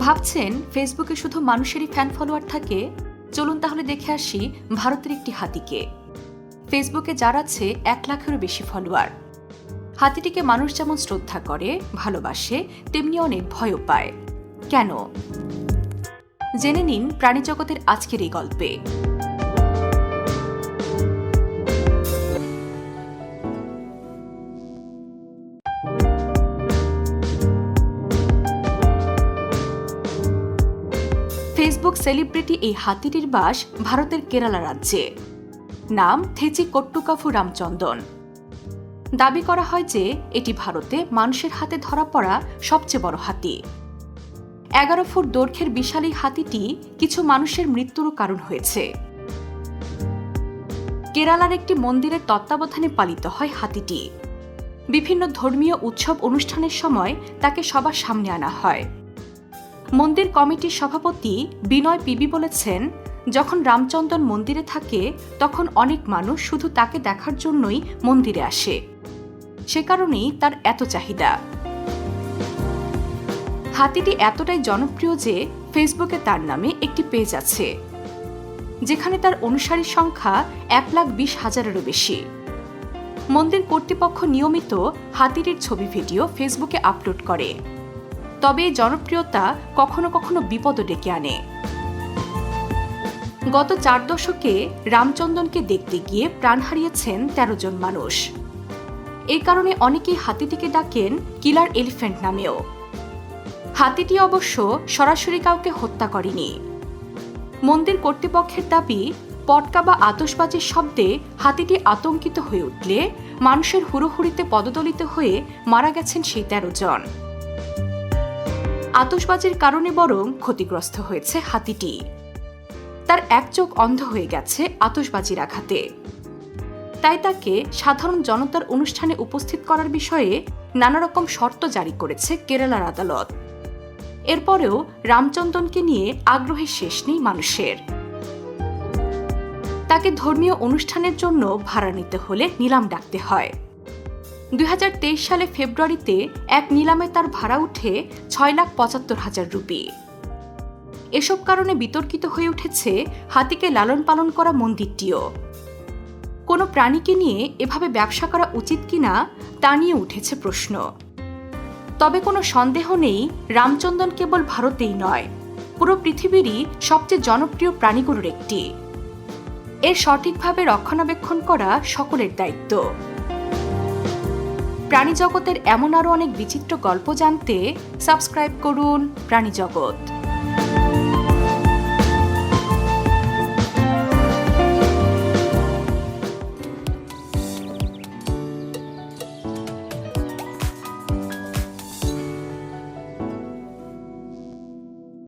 ভাবছেন ফেসবুকে শুধু মানুষেরই ফ্যান ফলোয়ার থাকে? চলুন তাহলে দেখে আসি ভারতের একটি হাতিকে। ফেসবুকে যার আছে 1 লাখেরও বেশি ফলোয়ার। হাতিটিকে মানুষ যেমন শ্রদ্ধা করে, ভালোবাসে, তেমনি অনেক ভয়ও পায়। কেন? জেনে নিন প্রাণীজগতের আজকের এই গল্পে। ফেসবুক সেলিব্রিটি এই হাতিটির বাস ভারতের কেরালা রাজ্যে। নাম থেচি কট্টুকাফু রামচন্দন। দাবি করা হয় যে এটি ভারতে মানুষের হাতে ধরা পড়া সবচেয়ে বড় হাতি। 11 ফুট দৈর্ঘ্যের বিশাল এই হাতিটি কিছু মানুষের মৃত্যুরও কারণ হয়েছে। কেরালার একটি মন্দিরের তত্ত্বাবধানে পালিত হয় হাতিটি। বিভিন্ন ধর্মীয় উৎসব অনুষ্ঠানের সময় তাকে সবার সামনে আনা হয়। মন্দির কমিটির সভাপতি বিনয় পিবি বলেছেন, যখন রামচন্দন মন্দিরে থাকে তখন অনেক মানুষ শুধু তাকে দেখার জন্যই মন্দিরে আসে। সে কারণেই তার এত চাহিদা। হাতিটি এতটাই জনপ্রিয় যে ফেসবুকে তার নামে একটি পেজ আছে, যেখানে তার অনুসারীর সংখ্যা 1,20,000-এরও বেশি। মন্দির কর্তৃপক্ষ নিয়মিত হাতিটির ছবি ভিডিও ফেসবুকে আপলোড করে। তবে এই জনপ্রিয়তা কখনো কখনো বিপদও ডেকে আনে। গত 4 দশকে রামচন্দনকে দেখতে গিয়ে প্রাণ হারিয়েছেন 13 জন মানুষ। এই কারণে অনেকেই হাতিটিকে ডাকেন কিলার এলিফ্যান্ট নামেও। হাতিটি অবশ্য সরাসরি কাউকে হত্যা করেনি। মন্দির কর্তৃপক্ষের দাবি, পটকা বা আতশবাজির শব্দে হাতিটি আতঙ্কিত হয়ে উঠলে মানুষের হুড়োহুড়িতে পদদলিত হয়ে মারা গেছেন সেই 13 জন। আতশবাজির কারণে বরং ক্ষতিগ্রস্ত হয়েছে হাতিটি। তার এক চোখ অন্ধ হয়ে গেছে আতশবাজির আঘাতে। তাই তাকে সাধারণ জনতার অনুষ্ঠানে উপস্থিত করার বিষয়ে নানা রকম শর্ত জারি করেছে কেরালার আদালত। এরপরেও রামচন্দনকে নিয়ে আগ্রহের শেষ নেই মানুষের। তাকে ধর্মীয় অনুষ্ঠানের জন্য ভাড়া নিতে হলে নিলাম ডাকতে হয়। 2023 সালে ফেব্রুয়ারিতে এক নিলামে তার ভাড়া উঠে 6,75,000 রুপি। এসব কারণে বিতর্কিত হয়ে উঠেছে হাতিকে লালন পালন করা মন্দিরটিও। কোনো প্রাণীকে নিয়ে এভাবে ব্যবসা করা উচিত কিনা তা নিয়ে উঠেছে প্রশ্ন। তবে কোনো সন্দেহ নেই, রামচন্দন কেবল ভারতেই নয়, পুরো পৃথিবীরই সবচেয়ে জনপ্রিয় প্রাণীগুলোর একটি। এর সঠিকভাবে রক্ষণাবেক্ষণ করা সকলের দায়িত্ব। প্রাণীজগতের এমন আরও অনেক বিচিত্র গল্প জানতে সাবস্ক্রাইব করুন প্রাণীজগৎ।